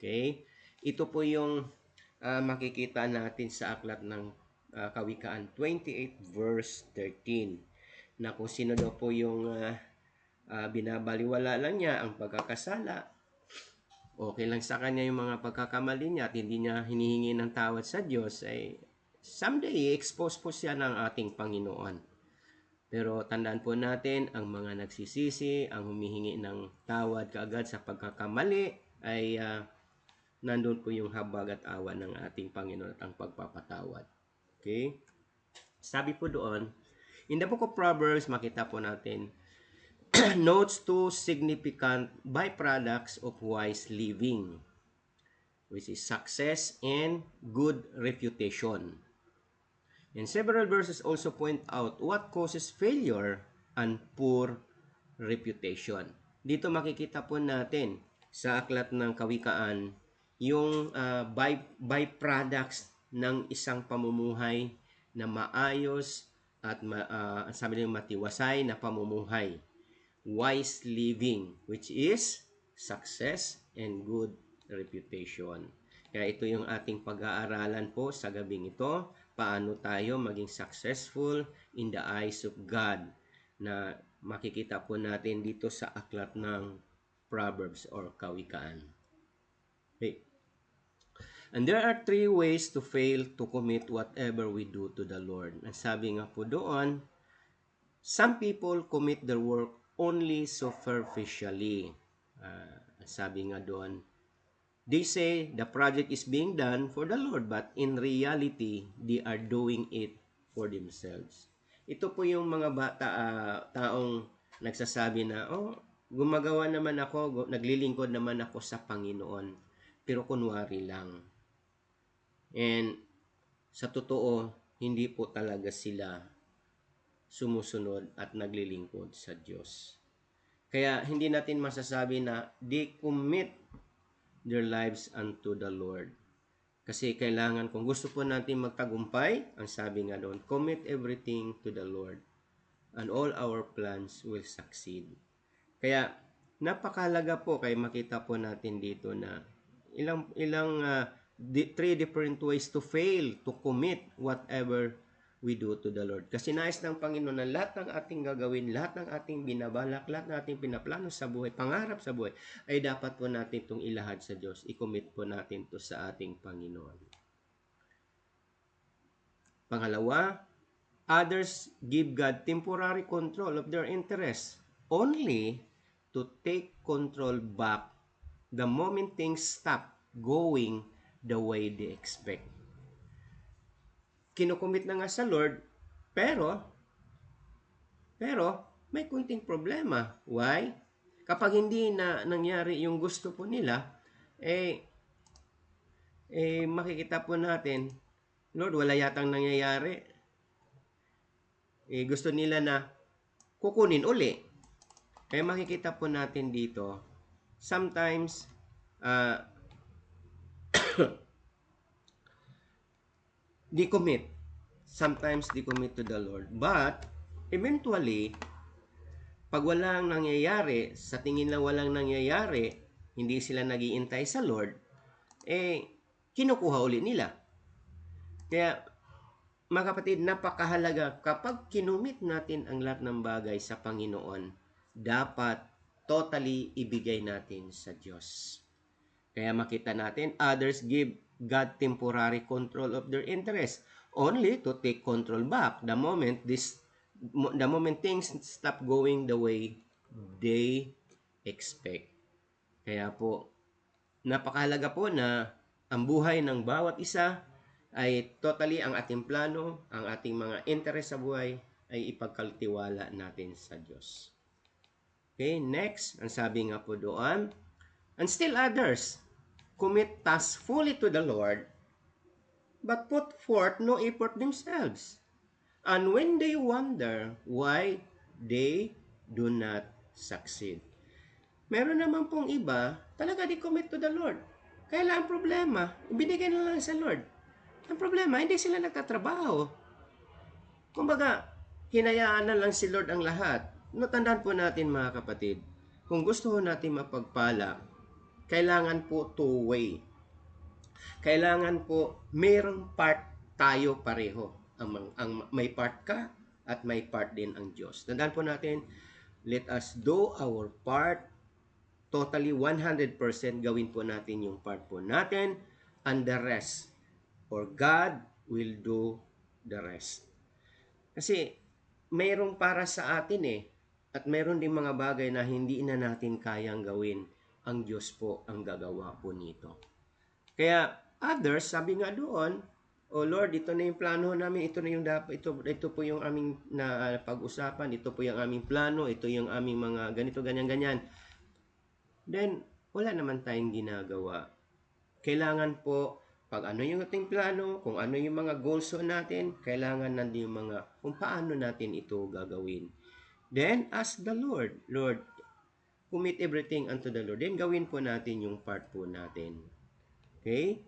Okay? Ito po yung makikita natin sa aklat ng Kawikaan 28 verse 13 na kung sino daw po yung binabaliwala lang niya ang pagkakasala, okay lang sa kanya yung mga pagkakamali niya at hindi niya hinihingi ng tawad sa Diyos, ay someday i-expose po siya ng ating Panginoon. Pero tandaan po natin, ang mga nagsisisi, ang humihingi ng tawad kaagad sa pagkakamali, ay nandun po yung habag at awa ng ating Panginoon at ang pagpapatawad. Okay? Sabi po doon, in the book of Proverbs, makita po natin, notes two significant byproducts of wise living, which is success and good reputation. And several verses also point out what causes failure and poor reputation. Dito makikita po natin sa aklat ng Kawikaan yung byproducts ng isang pamumuhay na maayos at sabi niyo matiwasay na pamumuhay. Wise living, which is success and good reputation. Kaya ito yung ating pag-aaralan po sa gabing ito, paano tayo maging successful in the eyes of God, na makikita po natin dito sa aklat ng Proverbs or Kawikaan. Okay. And there are three ways to fail to commit whatever we do to the Lord. Ang sabi nga po doon, some people commit their work only superficially. Sabi nga doon, they say the project is being done for the Lord, but in reality, they are doing it for themselves. Ito po yung mga taong nagsasabi na, gumagawa naman ako, naglilingkod naman ako sa Panginoon, pero kunwari lang. And sa totoo, hindi po talaga sila sumusunod at naglilingkod sa Diyos. Kaya hindi natin masasabi na they commit their lives unto the Lord. Kasi kailangan, kung gusto po natin magtagumpay, ang sabi nga doon, commit everything to the Lord and all our plans will succeed. Kaya napakahalaga po, kaya makita po natin dito na three different ways to fail to commit whatever we do to the Lord. Kasi nais ng Panginoon na lahat ng ating gagawin, lahat ng ating binabalak, lahat ng ating pinaplano sa buhay, pangarap sa buhay, ay dapat po natin itong ilahad sa Diyos. I-commit po natin ito sa ating Panginoon. Pangalawa, others give God temporary control of their interests only to take control back the moment things stop going the way they expect. Kinukumit na nga sa Lord, pero may kunting problema. Why? Kapag hindi na nangyari yung gusto po nila, makikita po natin, Lord, wala yatang nangyayari. Gusto nila na kukunin uli. Kaya makikita po natin dito, sometimes, decommit. Sometimes decommit to the Lord. But, eventually, pag walang nangyayari, sa tingin lang walang nangyayari, hindi sila nag-iintay sa Lord, kinukuha uli nila. Kaya, mga kapatid, napakahalaga kapag kinumit natin ang lahat ng bagay sa Panginoon, dapat totally ibigay natin sa Diyos. Kaya makita natin, others give God temporary control of their interest only to take control back the moment things stop going the way they expect. Kaya po, napakahalaga po na ang buhay ng bawat isa ay totally ang ating plano, ang ating mga interest sa buhay ay ipagkaltiwala natin sa Diyos. Okay, next, ang sabi nga po doon, and still others commit tasks fully to the Lord, but put forth no effort themselves. And when they wonder why they do not succeed. Meron naman pong iba, talaga di commit to the Lord. Kaya lang ang problema, ibinigay na lang sa Lord. Ang problema, hindi sila nagtatrabaho. Kumbaga, hinayaan na lang si Lord ang lahat. No, tandaan po natin mga kapatid, kung gusto natin mapagpala, kailangan po two-way. Kailangan po mayroong part tayo pareho. May part ka at may part din ang Diyos. Tandaan po natin, let us do our part totally 100% gawin po natin yung part po natin and the rest or God will do the rest. Kasi mayroong para sa atin at mayroon din mga bagay na hindi na natin kayang gawin. Ang Diyos po ang gagawa po nito. Kaya others, sabi nga doon, oh Lord, ito na yung plano namin, ito na yung dapat, ito po yung aming na pag-usapan, ito po yung aming plano, ito yung aming mga ganito, ganyan. Then, wala naman tayong ginagawa. Kailangan po, pag ano yung ating plano, kung ano yung mga goals natin, kailangan nandun yung mga, kung paano natin ito gagawin. Then, ask the Lord, Lord, commit everything unto the Lord. Then, gawin po natin yung part po natin. Okay?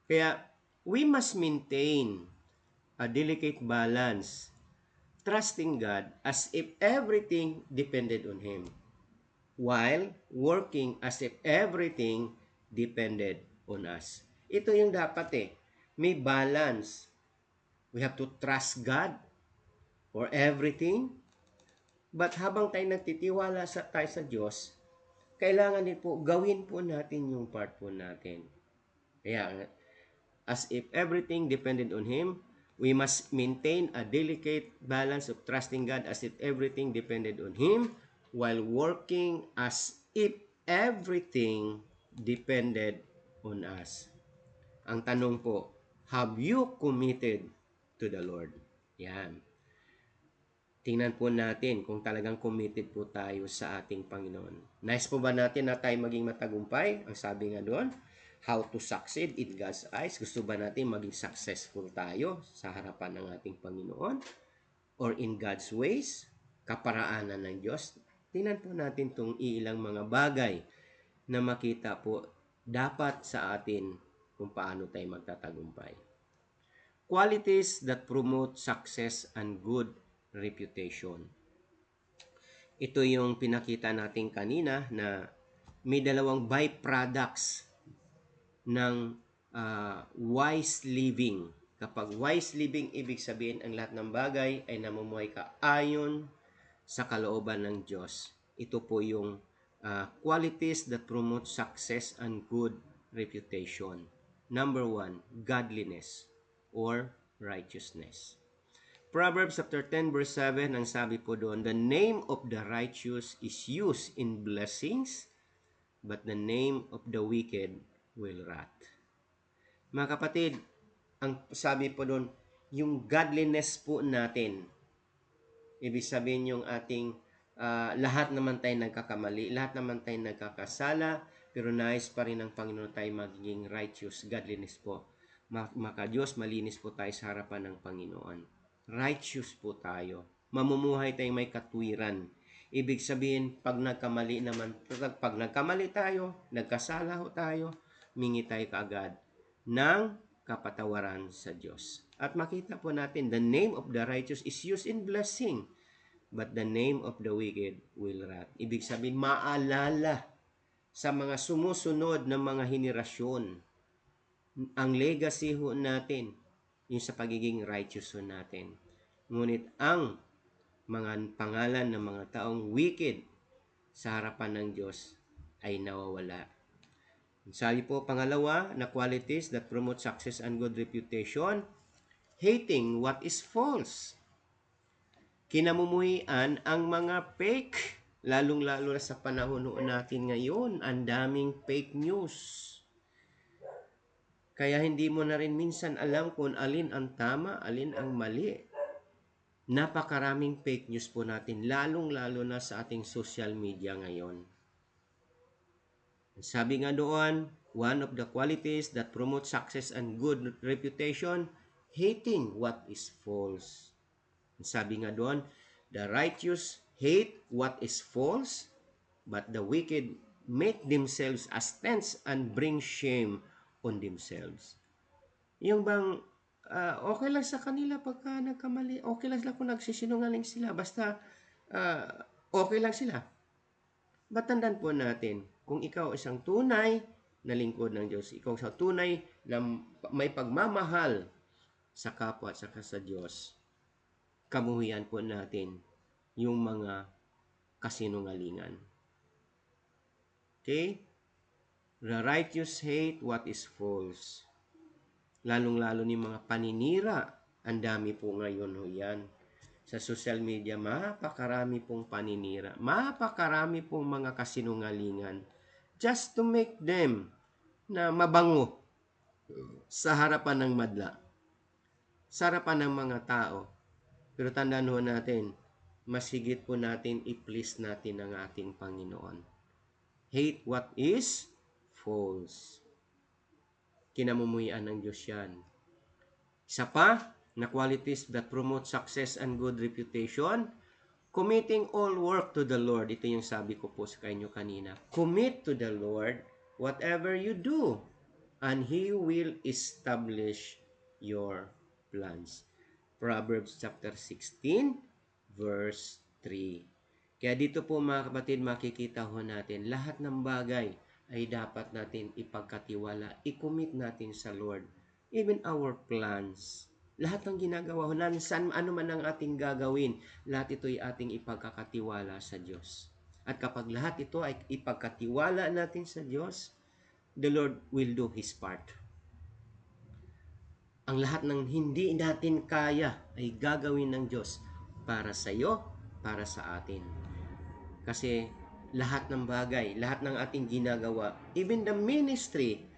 Kaya, we must maintain a delicate balance, trusting God as if everything depended on Him, while working as if everything depended on us. Ito yung dapat may balance. We have to trust God for everything. But habang tayo nagtitiwala tayo sa Diyos, kailangan din po gawin po natin yung part po natin. Kaya, as if everything depended on Him, we must maintain a delicate balance of trusting God as if everything depended on Him, while working as if everything depended on us. Ang tanong po, have you committed to the Lord? Yan. Tingnan po natin kung talagang committed po tayo sa ating Panginoon. Nice po ba natin na tayo maging matagumpay? Ang sabi nga doon, how to succeed in God's eyes. Gusto ba natin maging successful tayo sa harapan ng ating Panginoon? Or in God's ways? Kaparaanan ng Diyos? Tingnan po natin itong ilang mga bagay na makita po dapat sa atin kung paano tayo magtatagumpay. Qualities that promote success and good reputation. Ito yung pinakita natin kanina na may dalawang byproducts ng wise living. Kapag wise living, ibig sabihin ang lahat ng bagay ay namumuhay ka ayon sa kalooban ng Diyos. Ito po yung qualities that promote success and good reputation. Number 1, godliness or righteousness. Proverbs chapter 10 verse 7, ang sabi po doon, the name of the righteous is used in blessings, but the name of the wicked will rot. Mga kapatid, ang sabi po doon, yung godliness po natin, ibig sabihin yung ating lahat naman tayo nagkakamali, lahat naman tayo nagkakasala, pero nais pa rin ng Panginoon tayo magiging righteous, godliness po. Maka Diyos, malinis po tayo sa harapan ng Panginoon. Righteous po tayo. Mamumuhay tayong may katwiran. Ibig sabihin, pag nagkamali tayo, nagkasala tayo, mingi tayo kaagad ng kapatawaran sa Diyos. At makita po natin, the name of the righteous is used in blessing, but the name of the wicked will rot. Ibig sabihin, maalala sa mga sumusunod na mga henerasyon ang legacy ho natin, yung sa pagiging righteous ho natin. Ngunit ang mga pangalan ng mga taong wicked sa harapan ng Diyos ay nawawala. Sabi po, pangalawa na qualities that promote success and good reputation, hating what is false. Kinamumuhian ang mga fake, lalong-lalo na sa panahon natin ngayon, ang daming fake news. Kaya hindi mo na rin minsan alam kung alin ang tama, alin ang mali. Napakaraming fake news po natin, lalong-lalo na sa ating social media ngayon. Sabi nga doon, one of the qualities that promote success and good reputation, hating what is false. Sabi nga doon, the righteous hate what is false, but the wicked make themselves as tents and bring shame on themselves. Yung bang okay lang sa kanila pagka nagkamali, okay lang sila kung nagsisinungaling sila, basta okay lang sila. But tandaan po natin, Kung ikaw isang tunay na lingkod ng Diyos, ikaw sa tunay na may pagmamahal sa kapwa at saka sa Diyos, kamuhian po natin yung mga kasinungalingan. Okay? The righteous hate what is false. Lalong-lalo ni mga paninira. Ang dami po ngayon ho yan. Sa social media, mapakarami pong paninira. Mapakarami pong mga kasinungalingan. Just to make them na mabango sa harapan ng madla. Sa harapan ng mga tao. Pero tandaan ho natin, mas higit po natin i-please natin ang ating Panginoon. Hate what is false. Kinamumuhian ng Diyos yan. Isa pa, na qualities that promote success and good reputation, committing all work to the Lord. Ito yung sabi ko po sa inyo kanina. Commit to the Lord whatever you do, and He will establish your plans. Proverbs chapter 16, verse 3. Kaya dito po mga kapatid, makikita ho natin, lahat ng bagay ay dapat natin ipagkatiwala, i-commit natin sa Lord. Even our plans, lahat ng ginagawa ho natin, ano man ang ating gagawin, lahat ito ay ating ipagkakatiwala sa Diyos. At kapag lahat ito ay ipagkatiwala natin sa Diyos, the Lord will do His part. Ang lahat ng hindi natin kaya ay gagawin ng Diyos para sa iyo, para sa atin. Kasi lahat ng bagay, lahat ng ating ginagawa, even the ministry,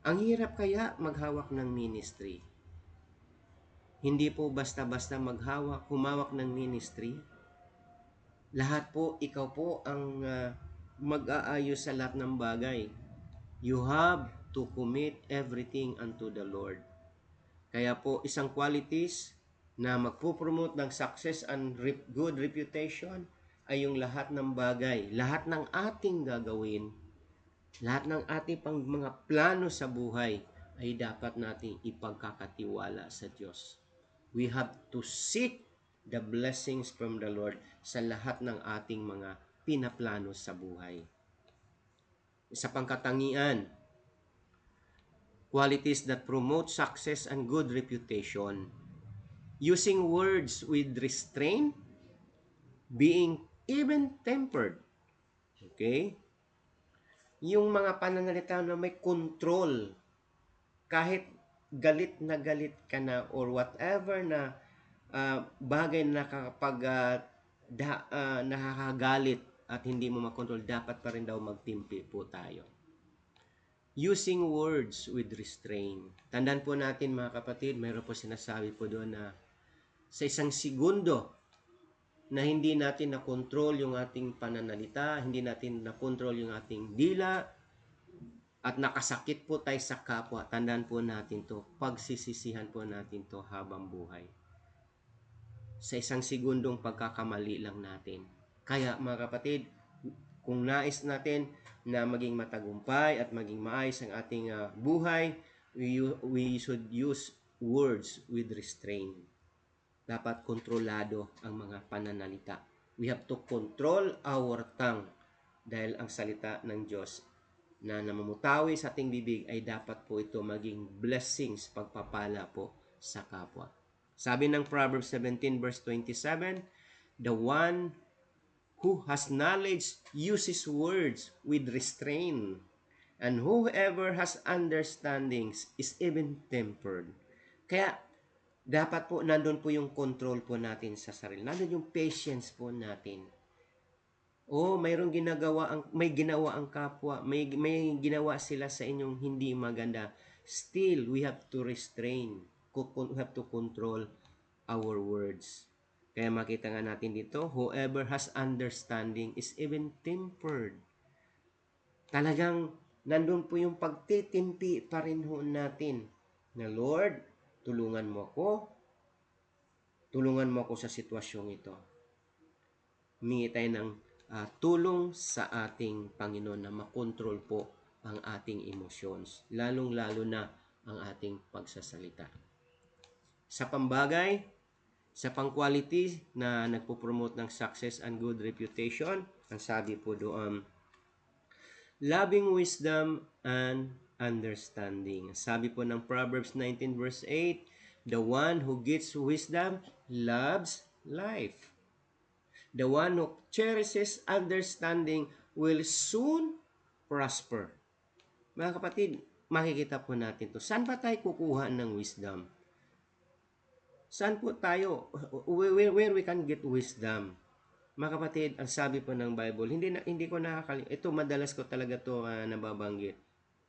ang hirap kaya maghawak ng ministry. Hindi po basta-basta humawak ng ministry. Lahat po, ikaw po ang mag-aayos sa lahat ng bagay. You have to commit everything unto the Lord. Kaya po, isang qualities na magpo-promote ng success and good reputation ay yung lahat ng bagay, lahat ng ating gagawin, lahat ng ating mga plano sa buhay ay dapat nating ipagkakatiwala sa Diyos. We have to seek the blessings from the Lord sa lahat ng ating mga pinaplano sa buhay. Isa pang katangian, qualities that promote success and good reputation. Using words with restraint, being even-tempered. Okay? Yung mga pananalita na may control, kahit galit ka na or whatever na bagay na kapag nakakagalit at hindi mo makontrol, dapat pa rin daw magtimpi po tayo. Using words with restraint. Tandaan po natin mga kapatid, mayroon po sinasabi po doon na sa isang segundo na hindi natin na-control yung ating pananalita, hindi natin na-control yung ating dila, at nakasakit po tayo sa kapwa, tandaan po natin to, pagsisisihan po natin to habang buhay. Sa isang segundong pagkakamali lang natin. Kaya mga kapatid, kung nais natin na maging matagumpay at maging maayos ang ating buhay, we should use words with restraint. Dapat kontrolado ang mga pananalita. We have to control our tongue dahil ang salita ng Diyos na namumutawi sa ating bibig ay dapat po ito maging blessings, pagpapala po sa kapwa. Sabi ng Proverbs 17 verse 27, the one who has knowledge uses words with restraint, and whoever has understandings is even-tempered. Kaya dapat po nandun po yung control po natin sa sarili. Nandun yung patience po natin. May ginawa ang kapwa, may ginawa sila sa inyong hindi maganda. Still, we have to restrain. We have to control our words. Kaya makita nga natin dito, whoever has understanding is even-tempered. Talagang nandun po yung pagtitimpi pa rin ho natin na Lord, tulungan mo ako sa sitwasyong ito. Humingi tayo ng tulong sa ating Panginoon na makontrol po ang ating emotions, lalong-lalo na ang ating pagsasalita. Sa pambagay, sa pang-quality na nagpo-promote ng success and good reputation, ang sabi po doon, Loving wisdom and understanding. Sabi po ng Proverbs 19 verse 8, the one who gets wisdom loves life. The one who cherishes understanding will soon prosper. Mga kapatid, makikita po natin to. Saan ba tayo kukuha ng wisdom? Saan po tayo, where we can get wisdom? Mga kapatid, ang sabi po ng Bible, hindi ko nakakalimutan. Ito, madalas ko talaga to nababanggit.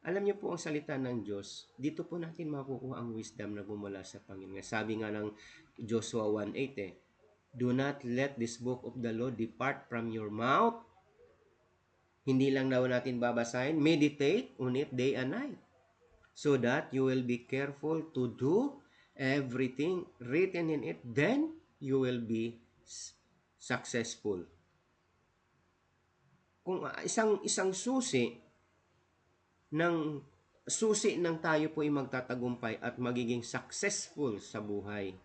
Alam niyo po ang salita ng Diyos, dito po natin makukuha ang wisdom na bumula sa Panginoon. Sabi nga ng Joshua 1:8 do not let this book of the law depart from your mouth. Hindi lang daw natin babasahin, meditate on it day and night, so that you will be careful to do everything written in it, then you will be successful. Kung isang susi ng tayo po ay magtatagumpay at magiging successful sa buhay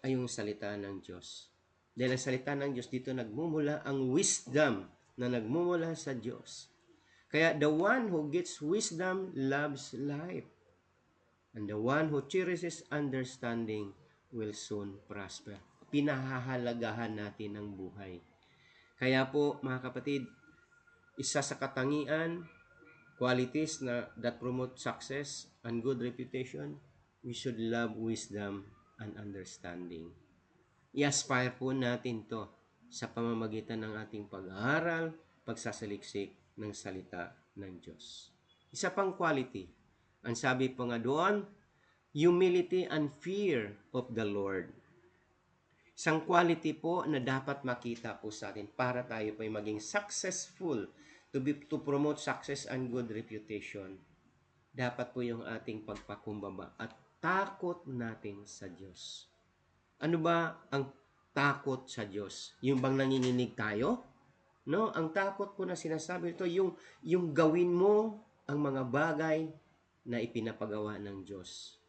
ay yung salita ng Diyos. Dahil ang salita ng Diyos, dito nagmumula ang wisdom na nagmumula sa Diyos. Kaya the one who gets wisdom loves life. And the one who cherishes understanding will soon prosper. Pinahahalagahan natin ang buhay. Kaya po, mga kapatid, isa sa katangian, qualities that promote success and good reputation, we should love wisdom and understanding. I-aspire po natin to sa pamamagitan ng ating pag-aaral, pagsasaliksik ng salita ng Diyos. Isa pang quality, ang sabi po nga doon, humility and fear of the Lord. Isang quality po na dapat makita po sa atin para tayo po ay maging successful to promote success and good reputation. Dapat po yung ating pagpakumbaba at takot natin sa Diyos. Ano ba ang takot sa Diyos? Yung bang nanginginig tayo? No, ang takot po na sinasabi ito, yung gawin mo ang mga bagay na ipinapagawa ng Diyos.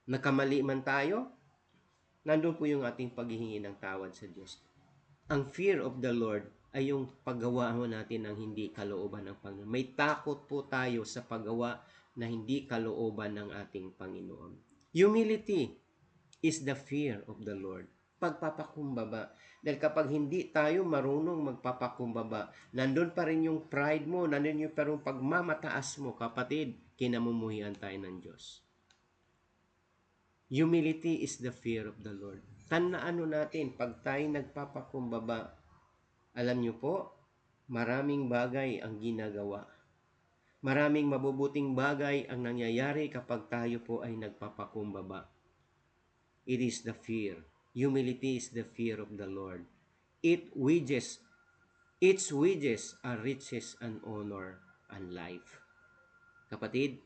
Nakamali man tayo, nandun po yung ating paghihingi ng tawad sa Diyos. Ang fear of the Lord ay yung paggawa natin ng hindi kalooban ng Panginoon. May takot po tayo sa paggawa na hindi kalooban ng ating Panginoon. Humility is the fear of the Lord. Pagpapakumbaba. Dahil kapag hindi tayo marunong magpapakumbaba, nandun pa rin yung pride mo, nandun yung parang pagmamataas mo, kapatid, kinamumuhian tayo ng Diyos. Humility is the fear of the Lord. Tandaan natin, pag tayo nagpapakumbaba, alam niyo po, maraming bagay ang ginagawa. Maraming mabubuting bagay ang nangyayari kapag tayo po ay nagpapakumbaba. It is the fear. Humility is the fear of the Lord. Its wages are riches and honor and life. Kapatid,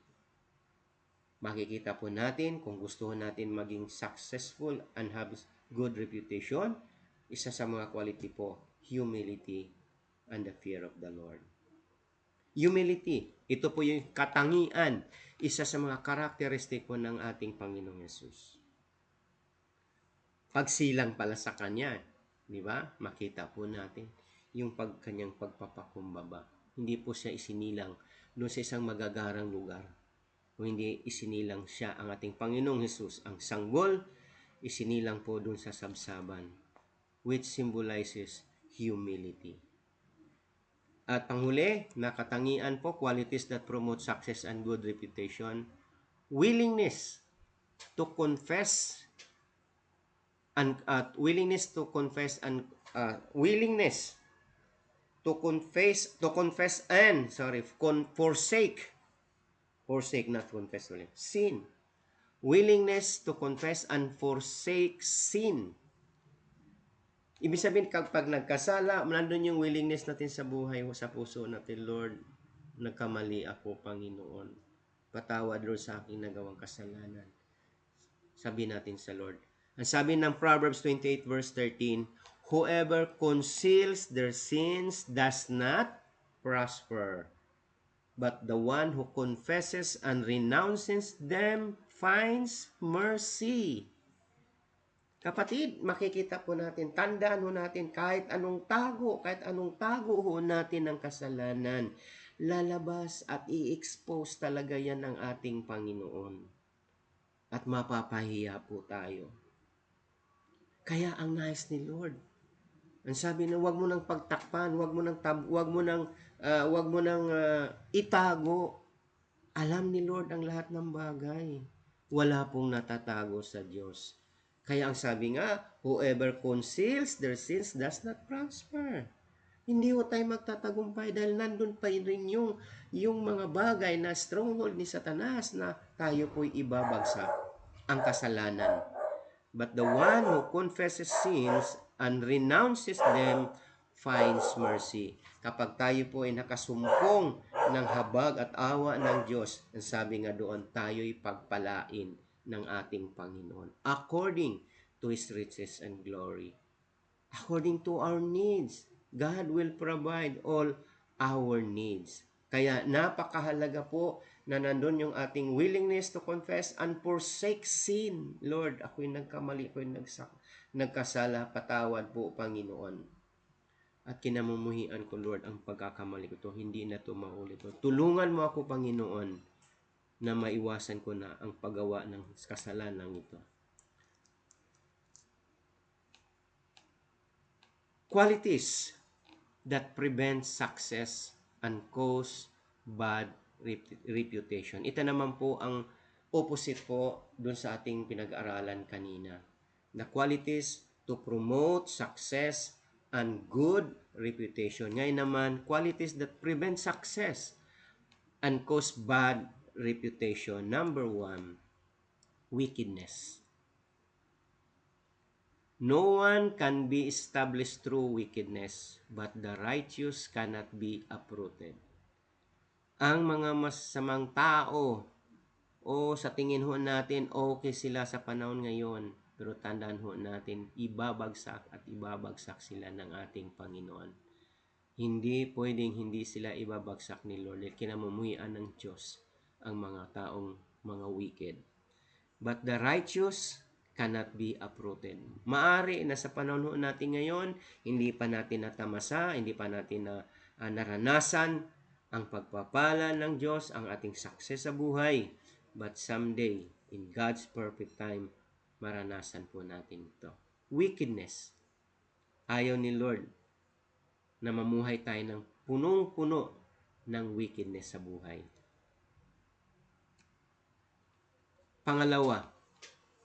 makikita po natin kung gusto natin maging successful and have good reputation, isa sa mga quality po, humility and the fear of the Lord. Humility, ito po yung katangian, isa sa mga karakteristik po ng ating Panginoong Yesus. Pagsilang pala sa Kanya, di ba? Makita po natin yung kanyang pagpapakumbaba. Hindi po siya isinilang doon sa isang magagarang lugar. Kung hindi isinilang siya ang ating Panginoong Hesus, ang sanggol, isinilang po doon sa sabsaban, which symbolizes humility. At panghuli, nakatangian po, qualities that promote success and good reputation, willingness to confess and willingness to confess and forsake, not confess ulit, sin. Willingness to confess and forsake sin. Ibig sabihin, kapag nagkasala, nandun yung willingness natin sa buhay, sa puso natin, Lord, nagkamali ako, Panginoon. Patawad, Lord, sa aking nagawang kasalanan. Sabi natin sa Lord. Ang sabi ng Proverbs 28 verse 13, whoever conceals their sins does not prosper, but the one who confesses and renounces them finds mercy. Kapatid, makikita po natin, tandaan ho natin, kahit anong tago ho natin ng kasalanan, lalabas at i-expose talaga yan ng ating Panginoon. At mapapahiya po tayo. Kaya ang nais ni Lord, ang sabi na wag mo nang pagtakpan, wag mo nang itago. Alam ni Lord ang lahat ng bagay. Wala pong natatago sa Diyos. Kaya ang sabi nga, whoever conceals their sins does not prosper. Hindi ho tayo magtatagumpay dahil nandun pa rin yung mga bagay na stronghold ni Satanas na tayo po'y ibabagsak ang kasalanan. But the one who confesses sins and renounces them finds mercy. Kapag tayo po ay nakasumpong ng habag at awa ng Diyos, ang sabi nga doon, tayo'y pagpalain ng ating Panginoon according to His riches and glory. According to our needs, God will provide all our needs. Kaya napakahalaga po na nandun yung ating willingness to confess and forsake sin. Lord, ako'y nagkamali, nagkasala, patawad po, Panginoon. At kinamumuhian ko, Lord, ang pagkakamali ko to. Hindi na to maulit. Tulungan mo ako, Panginoon, na maiwasan ko na ang paggawa ng kasalanan ito. Qualities that prevent success and cause bad reputation. Ito naman po ang opposite po dun sa ating pinag-aralan kanina. The qualities to promote success and good reputation. Ngayon naman, qualities that prevent success and cause bad reputation. Number 1, wickedness. No one can be established through wickedness, but the righteous cannot be uprooted. Ang mga masasamang tao, sa tingin ho natin, okay sila sa panahon ngayon, pero tandaan ho natin, ibabagsak at ibabagsak sila ng ating Panginoon. Hindi pwedeng hindi sila ibabagsak ni Lord. Kinamumuhian ng Diyos ang mga taong mga wicked. But the righteous cannot be uprooted. Maari na sa panahon natin ngayon, hindi pa natin natamasa, hindi pa natin naranasan ang pagpapala ng Diyos, ang ating success sa buhay. But someday, in God's perfect time, maranasan po natin ito. Wickedness. Ayaw ni Lord na mamuhay tayo ng punong-puno ng wickedness sa buhay.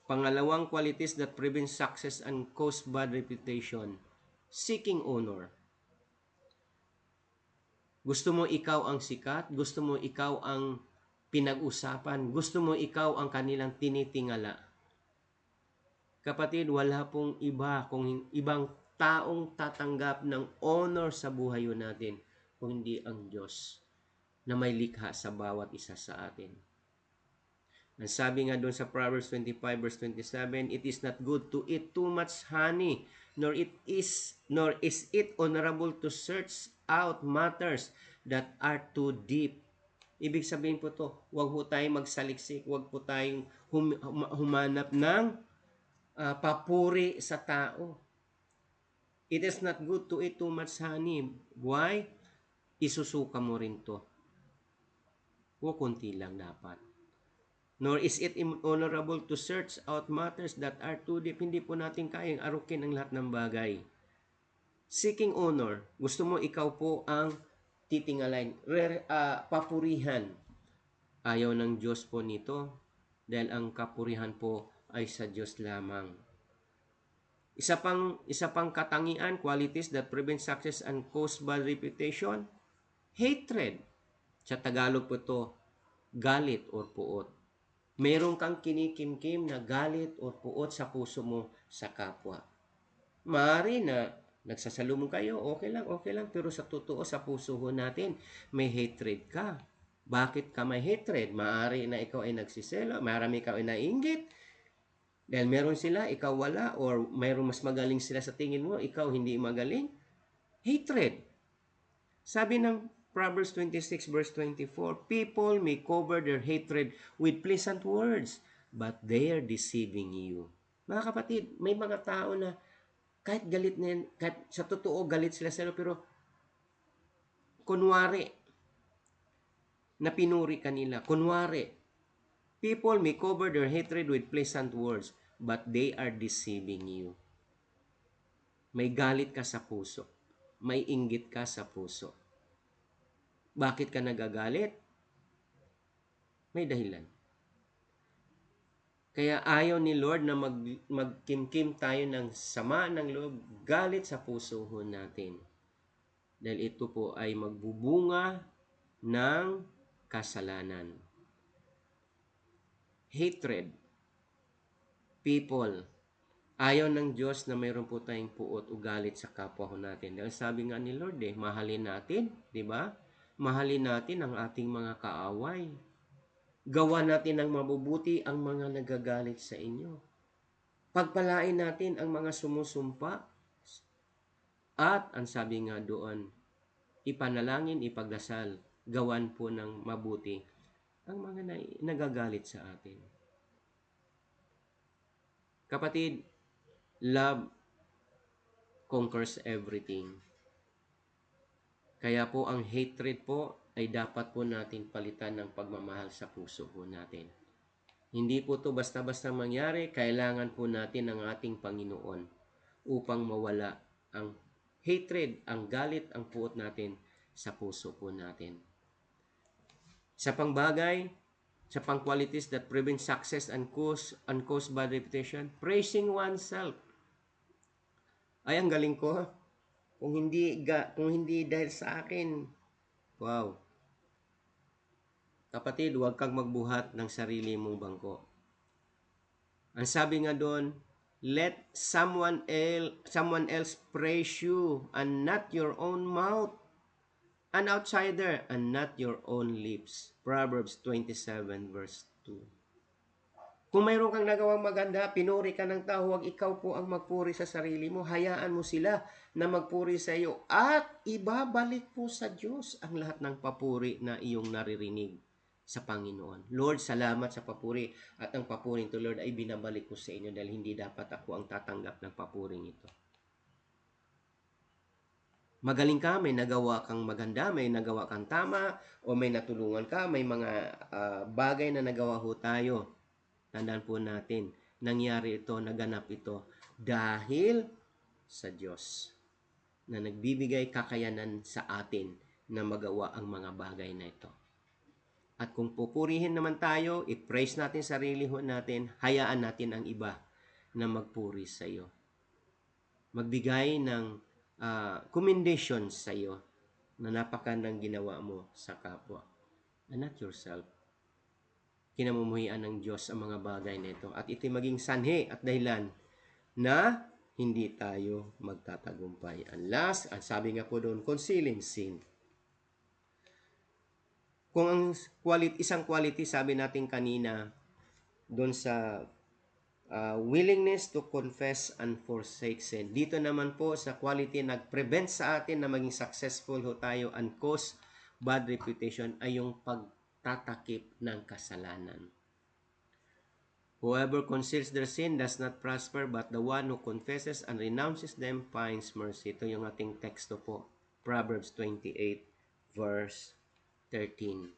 Pangalawang qualities that prevent success and cause bad reputation. Seeking honor. Gusto mo ikaw ang sikat? Gusto mo ikaw ang pinag-usapan? Gusto mo ikaw ang kanilang tinitingala? Kapatid, wala pong kung ibang taong tatanggap ng honor sa buhay natin kung hindi ang Diyos na may likha sa bawat isa sa atin. Ang sabi nga doon sa Proverbs 25 verse 27, it is not good to eat too much honey, nor is it honorable to search out matters that are too deep. Ibig sabihin po to, huwag po tayong magsaliksik, huwag po tayong humanap ng papuri sa tao. It is not good to eat too much honey. Why? Isusuka mo rin to. O konti lang dapat. Nor is it honorable to search out matters that are too deep. Hindi po natin kayang arukin ang lahat ng bagay. Seeking honor. Gusto mo ikaw po ang titingalain. Papurihan. Ayaw ng Diyos po nito. Dahil ang kapurihan po ay sa Diyos lamang. Isa pang katangian, qualities that prevent success and cause bad reputation. Hatred. Sa Tagalog po ito, galit or puot. Meron kang kinikimkim na galit o puot sa puso mo sa kapwa. Maaari na nagsasalubong kayo, okay lang. Pero sa totoo, sa puso natin, may hatred ka. Bakit ka may hatred? Maaari na ikaw ay nagsiselo, marami ikaw ay nainggit. Dahil meron sila, ikaw wala, or mayroon mas magaling sila sa tingin mo, ikaw hindi magaling. Hatred. Sabi ng Proverbs 26 verse 24, people may cover their hatred with pleasant words, but they are deceiving you. Mga kapatid, may mga tao na kahit galit na yan, kahit sa totoo galit sila pero kunwari, na pinuri kanila. Kunwari, people may cover their hatred with pleasant words, but they are deceiving you. May galit ka sa puso. May inggit ka sa puso. Bakit ka nagagalit? May dahilan. Kaya ayaw ni Lord na magkimkim tayo ng sama ng loob, galit sa puso ho natin. Dahil ito po ay magbubunga ng kasalanan. Hatred. People. Ayaw ng Diyos na mayroon po tayong puot o galit sa kapwa ho natin. Dahil sabi nga ni Lord mahalin natin, di ba? Mahalin natin ang ating mga kaaway. Gawa natin ng mabubuti ang mga nagagalit sa inyo. Pagpalain natin ang mga sumusumpa. At ang sabi nga doon, ipanalangin, ipagdasal, gawan po ng mabuti ang mga nagagalit sa atin. Kapatid, love conquers everything. Kaya po ang hatred po ay dapat po natin palitan ng pagmamahal sa puso po natin. Hindi po to basta-basta mangyari, kailangan po natin ang ating Panginoon upang mawala ang hatred, ang galit, ang puot natin sa puso po natin. Sa pangbagay, sa pang-qualities that prevent success and cause bad reputation, praising oneself. Ay, ang galing ko. Kung hindi dahil sa akin, wow. Kapatid, huwag kang magbuhat ng sarili mong bangko. Ang sabi nga doon, let someone else praise you and not your own mouth. An outsider and not your own lips. Proverbs 27 verse 2. Kung mayroon kang nagawang maganda, pinuri ka ng tao, huwag ikaw po ang magpuri sa sarili mo. Hayaan mo sila na magpuri sa iyo at ibabalik po sa Diyos ang lahat ng papuri na iyong naririnig sa Panginoon. Lord, salamat sa papuri at ang papuring to Lord ay binabalik ko sa inyo dahil hindi dapat ako ang tatanggap ng papuring ito. Magaling ka, may nagawa kang maganda, may nagawa kang tama, o may natulungan ka, may mga bagay na nagawa ho tayo. Tandaan po natin, nangyari ito, naganap ito dahil sa Diyos na nagbibigay kakayanan sa atin na magawa ang mga bagay na ito. At kung pupurihin naman tayo, i-praise natin sarili ho natin, hayaan natin ang iba na magpuri sa iyo. Magbigay ng commendation sa iyo na napakandang ginawa mo sa kapwa. And not yourself. Kinamumuhian ng Diyos ang mga bagay na ito. At ito maging sanhi at dahilan na hindi tayo magtatagumpay. Unless, sabi nga po doon, concealing sin. Kung ang isang quality, sabi natin kanina, doon sa willingness to confess and forsake sin. Dito naman po sa quality nag-prevent sa atin na maging successful ho tayo and cause bad reputation ay yung pagtatakip ng kasalanan. Whoever conceals their sin does not prosper, but the one who confesses and renounces them finds mercy. Ito yung ating teksto po. Proverbs 28 verse 13.